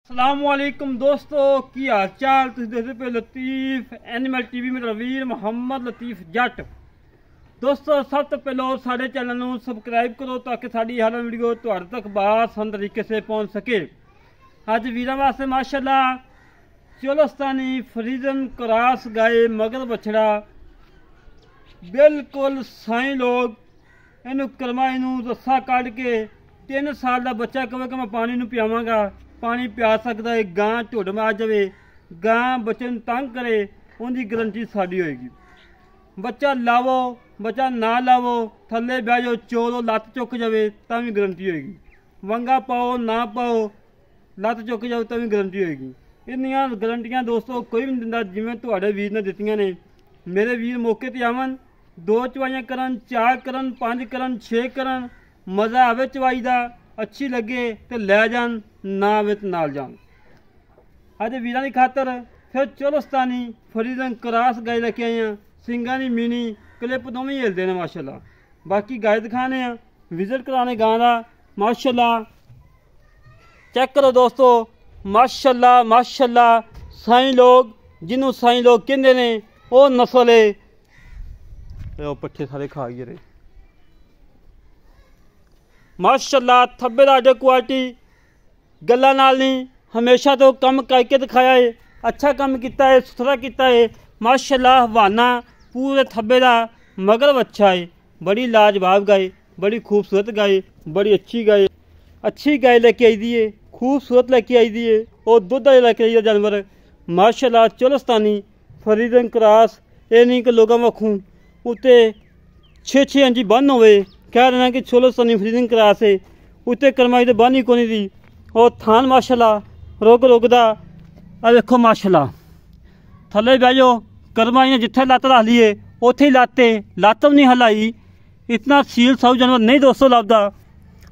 अस्सलामुअलैकुम दोस्तों, की हाल चाल। तुम देखते पे लतीफ एनिमल टीवी में रवीर मोहम्मद लतीफ जट। दोस्तों सब तो पहले साढ़े चैनल को सबसक्राइब करो ताकि साड़ी हर वीडियो तुहाडे तक आसान तरीके से पहुँच सके। अज वीर वास्ते माशाल्लाह चोलस्तानी फ्रीजन क्रॉस गाय मगर बछड़ा बिल्कुल साई लोग इनू करमा इनू रस्सा कट के 3 साल का बच्चा कहे कि मैं पानी पियावगा, पानी पिया सकता है। गां ढुड मार जाए, गां बच्चे तंग करे, उनकी गारंटी साड़ी होएगी। बच्चा लावो बच्चा ना लावो, थले बह जाओ चोलो लत्त चुक जाए तो भी गारंटी होएगी। वंगा पाओ ना पाओ लत्त चुक जाओ तो भी गारंटी होएगी। इन्नियां गारंटियां दोस्तों कोई भी नहीं दिंदा जिवें तुहाडे वीर ने दित्तियां ने। मेरे वीर मौके ते आवन, 2 चवाइयां करन, 4 करन, 5 करन, 6 करन, मज़ा आवे चवाई का, अच्छी लगे तो लै जान, ना आवे तो नाल जान। अज वीरां की खातर फिर चोलस्तानी फ्रीजन क्रॉस गाय लेके आए हैं। सिंगा दी मिनी क्लिप दोवें हिलते हैं माशाल्लाह। बाकी गाय दिखाने विजिट कराने गां का माशाल्लाह। चेक करो दोस्तों, माशाल्लाह माशाल्लाह। साईं लोग जिन्हों साईं लोग कहते हैं वो नस्ल है। पट्ठे सारे खा गए माशाल्लाह। थब्बे दा अड्डे क्वालिटी गल्लां नाल नहीं, हमेशा तो कम करके दिखाया है, अच्छा कम किया है, सुथरा किया है माशाल्लाह। हवाना पूरे थब्बे दा मगर अच्छा है। बड़ी लाजवाब गाय, बड़ी खूबसूरत गाय, बड़ी अच्छी गाय, अच्छी गाय लेके आई दी है, खूबसूरत लेके आई दी है और दुध लेके आई जानवर माशाल्लाह। चोलस्तानी फ्रीजन क्रॉस ये नहीं कि लोगों वखूँ उत्ते 6-6 इंची बन होवे, कह रहे हैं कि चोलस्तानी फ्रीजन क्रॉस है, उत्ते करमाई तो बन ही कोनी दी। और थान माशाल्लाह रुकदा आ देखो माशाल्लाह। थले बह जाओ, करमाई ने जिथे लत्त रख ली है उत्थे ही लत्त भी नहीं हलाई। इतना सील सब जानवर नहीं दोस्तों लभदा।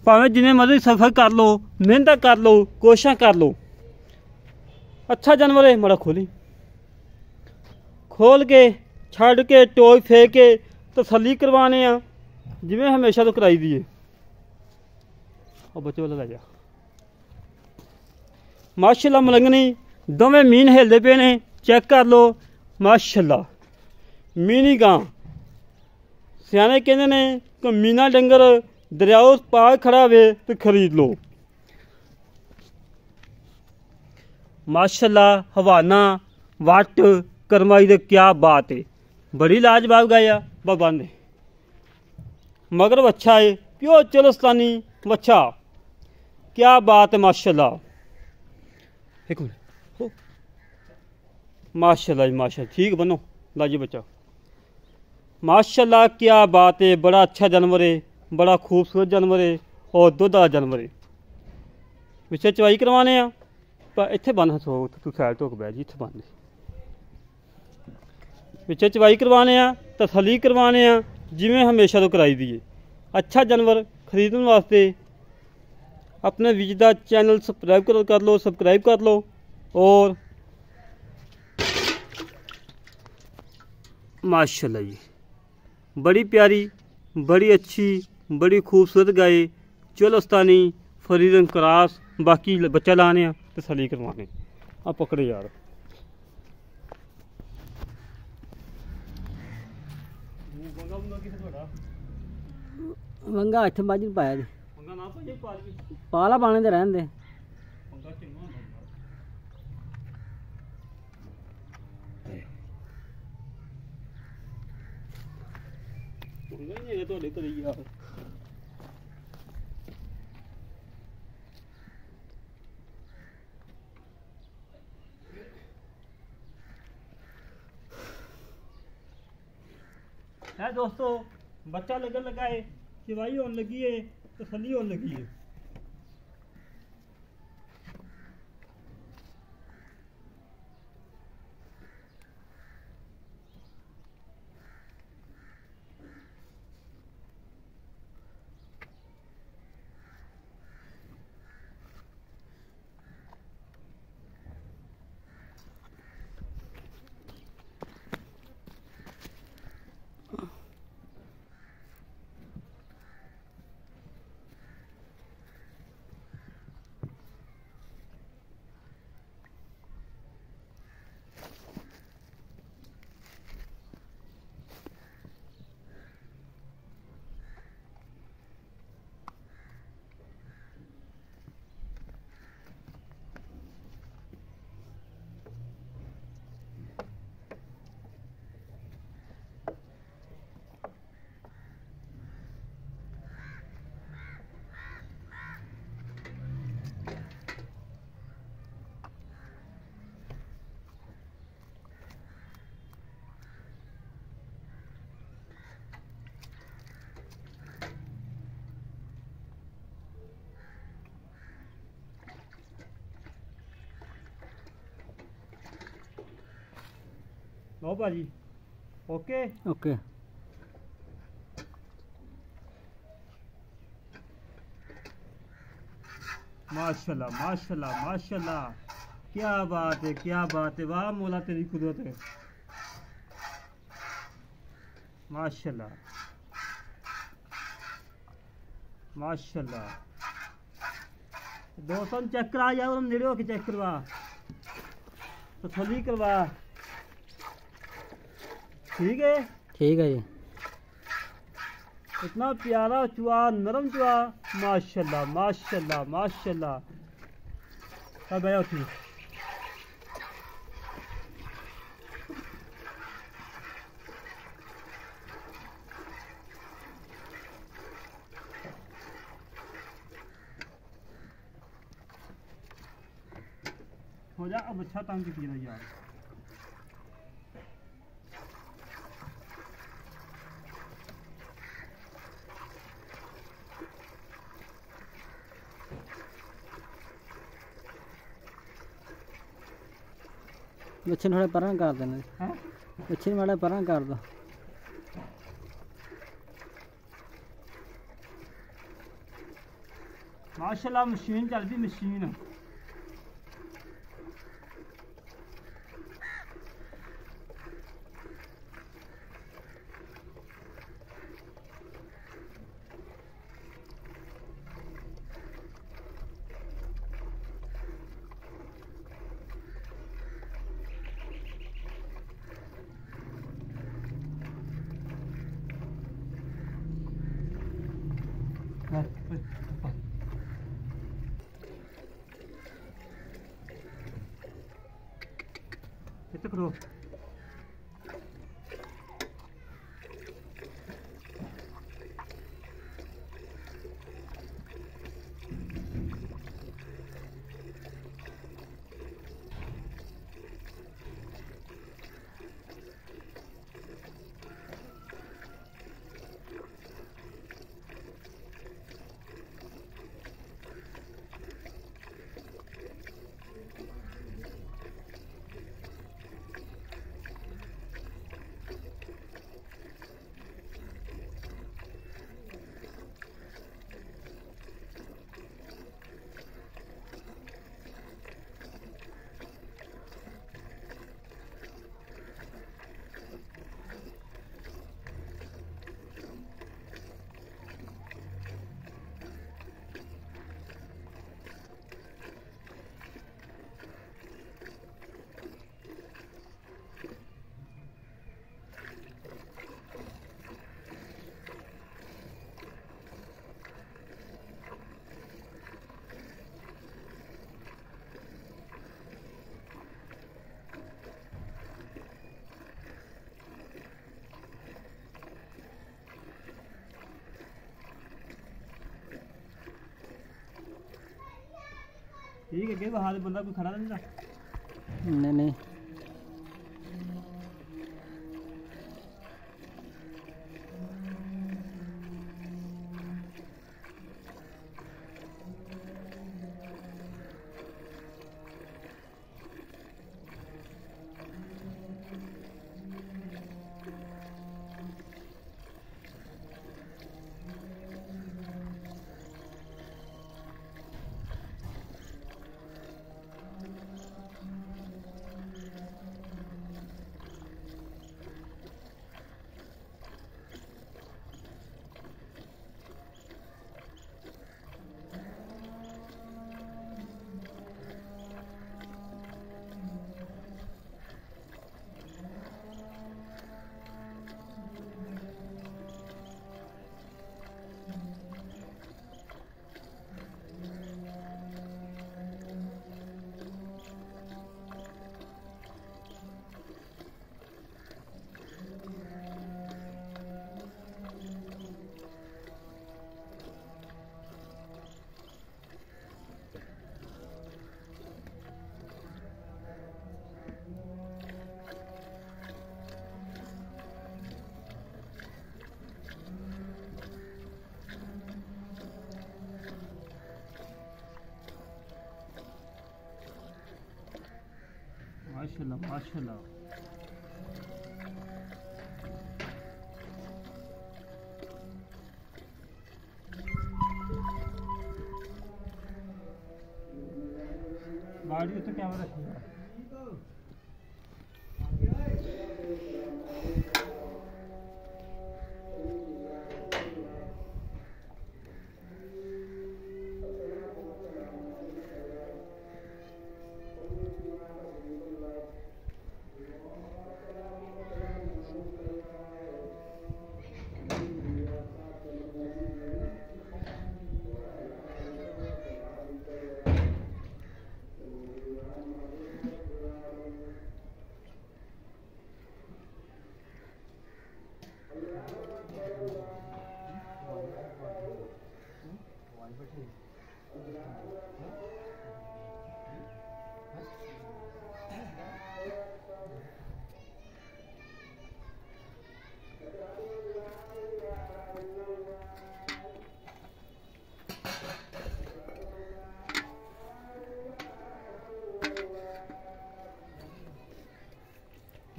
भावें जिन्हें मर्जी सफर कर लो, मेहनत कर लो, कोशिश कर लो, अच्छा जानवर है। मड़ा खोल के छड़ के टोय फेंक के तसल्ली करवाने जिमें हमेशा तो कराई दी है। और बच्चे वाला लै जा माशाल्लाह। मलंगनी दोवें मीन हिलते पे ने, चेक कर लो माशाल्लाह। मीनी गां सियाने कहते ने कि मीना डंगर दरियाओ पार खड़ा वे तो खरीद लो माशाल्लाह। हवाना वट करमाई दे क्या बात है, बड़ी लाजवाब गाया बाबा ने। मगर बच्चा है प्योर चोलस्तानी बच्चा, क्या बात है माशाल्लाह। एक मिनट माशाल्लाह जी माशाल्लाह। ठीक बनो लाइए बच्चा माशाल्लाह, क्या बात है। बड़ा अच्छा जानवर है, बड़ा खूबसूरत जानवर है और दुध वाला जानवर है। पिछले चवाई करवाने पर इत्थे बन सो तू सैड धोक बह जी, इत्थे बन पिछले चवाई करवाने तसल्ली करवाने जिमें हमेशा तो कराई दी है। अच्छा जानवर खरीदने वास्ते अपने वीर का चैनल सब्सक्राइब कर लो और माशाल्लाह जी बड़ी प्यारी, बड़ी अच्छी, बड़ी खूबसूरत गाय चोलस्तानी फ्रीजन क्रॉस। बाकी बच्चा लाने तसल्ली करवाने। आ पकड़े यार वंगा इत्थे मझ नहीं पाया पाला पाने दे रहन दे। है दोस्तों, बच्चा लगन लगा है, सिवाई होने लगी है, तसल्ली होने लगी है। लो भाजी ओके। ओके। माशाल्लाह माशाल्लाह माशाल्लाह, क्या बात है क्या बात है, वाह मौला तेरी कुदरत है। माशाल्लाह माशाल्लाह। दोस्तों चेक करा यार, हम नेड़े होके चेक करवा, तसल्ली करवा। ठीक है ठीक है जी। इतना प्यारा चूहा, नरम चूहा, माशाल्लाह माशाल्लाह माशाल्लाह। अब आया उठी हो जा। अब अच्छा तंग किया यार। बच्चे थोड़े पਰਾਂ कर देने, हैं बच्चे माड़ा पਰਾਂ कर दो। माशाल्लाह मशीन चलती मशीन। कितने करो ठीक है। बाहर बंदा कोई खड़ा नहीं था। नहीं नहीं माशाल्लाह माशाल्लाह। कैमरा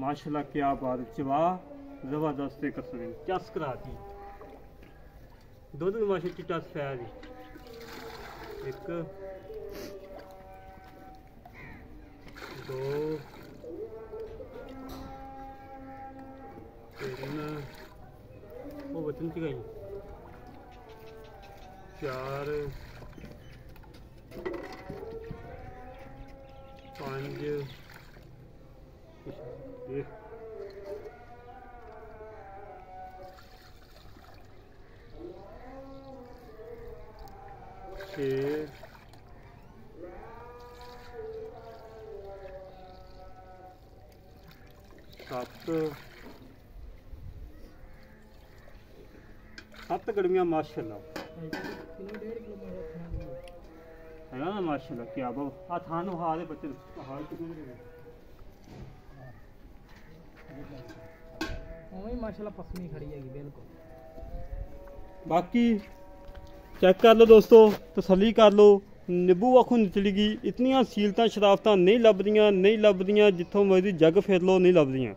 माशाल्लाह क्या बात है, चवा जबरदस्त कसम चस कराती दुध माशा चिट्टा सफेद एक दो तीन वो बचन च गई चार पांच छः सत्त गड़मियाँ माशाल्लाह है ना माशाल्लाह क्या बाबा आ थान हाल है बच्चे हाल माशाल्लाह पसमी खड़ी है बिल्कुल। बाकी चेक कर लो दोस्तों, तसल्ली कर लो, निब्बू आखों निचली गई इतनियां सीलतां शराफतां नहीं लभदियां जिथों मर्जी जग फेर लो नहीं लभदियां।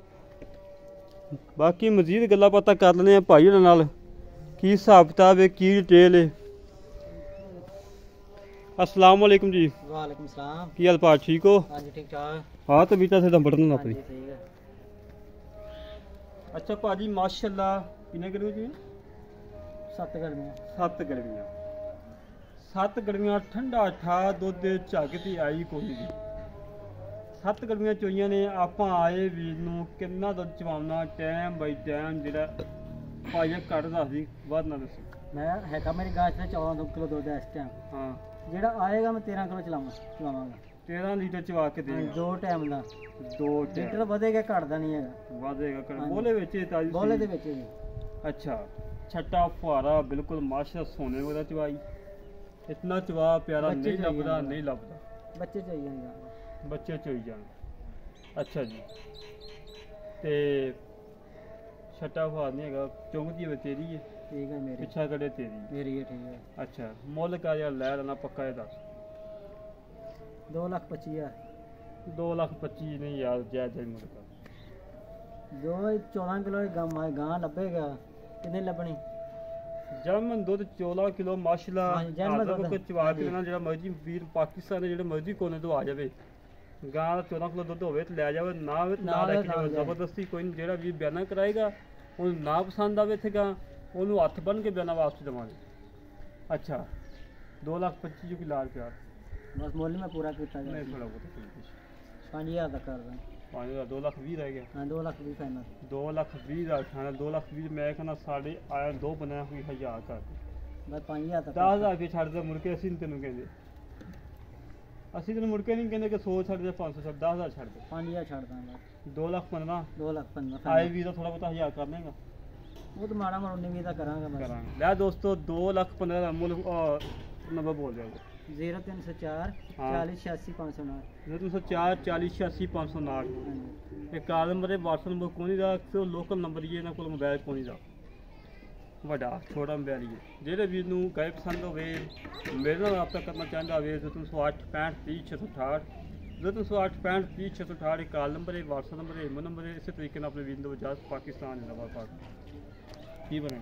बाकी मजीद गल्लां बातां कर लैने भाई होरां नाल की हिसाब किताब है की डिटेल है। अस्सलाम वालेकुम जी। वालेकुम सलाम। की हाल पाल ठीक हो? हाँ जी ठीक ठाक। हाँ तो बीता से बटन अपनी। ठीक है। अच्छा भाजी माशाल्लाह किन्ने गर्मी जी? 7 गर्मियां। 7 गर्मियां ठंडा ठा दुध झगती आई कोई भी 7 गर्मियां चोईयां ने आपां आए वीर नूं किन्ना दुध चवाउणा टाइम बाई टाइम जिहड़ा भाई घट दसदी वध ना दसी। मैं हैगा मेरी गाय से 14 किलो दुध है इस टाइम। हाँ जेड़ा आएगा मैं 13 किलो चलावांगा 13 लीटर चवा के देगा। 2 टाइम ਦਾ 2 ਲੀਟਰ ਵਧੇਗਾ ਘਟਦਾ ਨਹੀਂ ਹੈਗਾ। ਵਧੇਗਾ ਬੋਲੇ ਵਿੱਚ ਤਾਜੀ ਬੋਲੇ ਦੇ ਵਿੱਚ अच्छा छट्टा फुहारा बिल्कुल माशा सोने वाला चवाई इतना चवा प्यारा नहीं लभदा नहीं लभदा। बच्चे चाहिए जान बच्चे चोई जान। अच्छा जी ते छट्टा फुहार नहीं हैगा चौंकदी है तेरी है। ठीक है मेरी पिछा कड़े तेरी मेरी है ठीक है। अच्छा मुल का यार लै लेना पक्का है 10 2,25,000 2,25,000 नहीं यार जायज जायज मुल का 14 किलो गां ਲੱਭੇਗਾ किन्ने ਲੱਭਣੀ जर्मन दुध 14 किलो माशाल्लाह हाँ, जर्मन दुध चवा के देना जो मर्जी वीर पाकिस्तान के जो मर्जी कोने तो आ जाए गां 14 किलो दुध होवे तो लै जावे ना रख जावे जबरदस्ती कोई नहीं। जो भी बयाना कराएगा उन्हें ना पसंद आवे थे गां उन्होंने हथ बन के बयाना वापस देवांगे। अच्छा 2,25,000 की लाल प्यार बस मोल में पूरा किया नहीं थोड़ा बहुत 5,000 तक कर रहे हैं 2,20,000 रह गया। हाँ 2,20,000 फाइनल 2,20,000 खाना 2,20,000 मैं कहना साढ़े आया 2 बनाया हुई 1,000 कर बस 5,000 तक 10,000 के छड़ दे मुड़ के ਅਸੀਂ ਤੈਨੂੰ ਕਹਿੰਦੇ ਅਸੀਂ ਤੈਨੂੰ ਮੁੜ ਕੇ ਨਹੀਂ ਕਹਿੰਦੇ ਕਿ 100 ਛੱਡ ਦੇ 500 ਛੱਡ 10,000 ਛੱਡ ਦੇ 5,000 ਛੱਡ ਦਾਂਗਾ 2,15,000 2,15,000 ਆਏ ਵੀ ਤਾਂ ਥੋੜਾ ਬਹੁਤਾ 1,000 ਕਰ ਲੇਗਾ ਉਹ ਤਾਂ ਮਾੜਾ ਮਾੜਾ 19 ਦਾ ਕਰਾਂਗਾ ਮੈਂ ਕਰਾਂਗੇ। ਲੈ ਦੋਸਤੋ 2,15,000 ਦਾ ਮੁੱਲ ਨੰਬਰ ਬੋਲ ਦਿਓ 0304 40 86 509 0304 40 86 509 ਇਹ ਕਾਲ ਨੰਬਰ ਹੈ WhatsApp ਨੰਬਰ ਕੋਈ ਦਾ ਸਿਰ ਲੋਕਲ ਨੰਬਰ ਹੀ ਇਹਨਾਂ ਕੋਲ ਮੋਬਾਈਲ ਕੋਈ ਦਾ ਵੱਡਾ ਛੋਟਾ ਮੋਬਾਈਲ ਹੀ ਜਿਹੜੇ ਵੀਰ ਨੂੰ ਗਾਇ ਪਸੰਦ ਹੋਵੇ ਮੇਰੇ ਨਾਲ ਰਾਬਤਾ ਕਰਨਾ ਚਾਹੁੰਦਾ ਹੋਵੇ 0308 65 30 668 0308 65 30 668 ਕਾਲ ਨੰਬਰ ਹੈ WhatsApp ਨੰਬਰ ਹੈ ਈਮੇਲ ਨੰਬਰ ਹੈ। ਇਸੇ ਤਰੀਕੇ ਨਾਲ ਆਪਣੇ ਵੀਰ ਨੂੰ ਵਜਾਜ ਪਾਕਿਸਤਾਨ ਜਿੰਦਾਬਾਦ ਕੀ ਬਣੇ।